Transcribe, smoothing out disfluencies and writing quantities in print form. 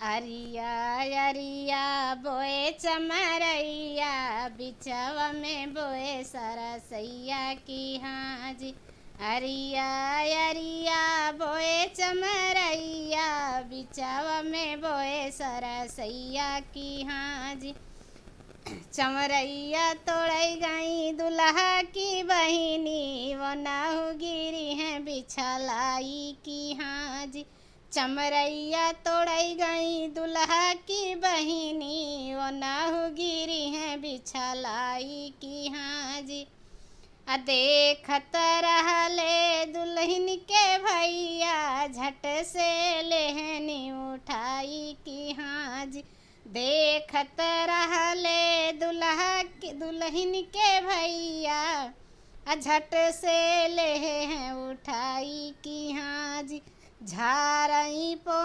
अरिया अरिया बोए चमरैया, बिचवा में बोए सरसैया की हाजी। अरिया अरिया बोए चमरैया, बिचवा में बोए सरसैया की हाजी। चमरैया तोड़ई गई दुल्हा की बहिनी, वो नाहु गिरी हैं बिछलाई की हाजी। चमरैया तोड़ई गई दुल्हा की बहिनी, वो नाहु गिरी हैं बिछलाई की हाजी। देखत रहले दुल्हन के भैया, झट से लेहनी उठाई की हाजी। देखत रहले दुल्हन के भैया, झट से लेह उठाई की हाजी। झारई पो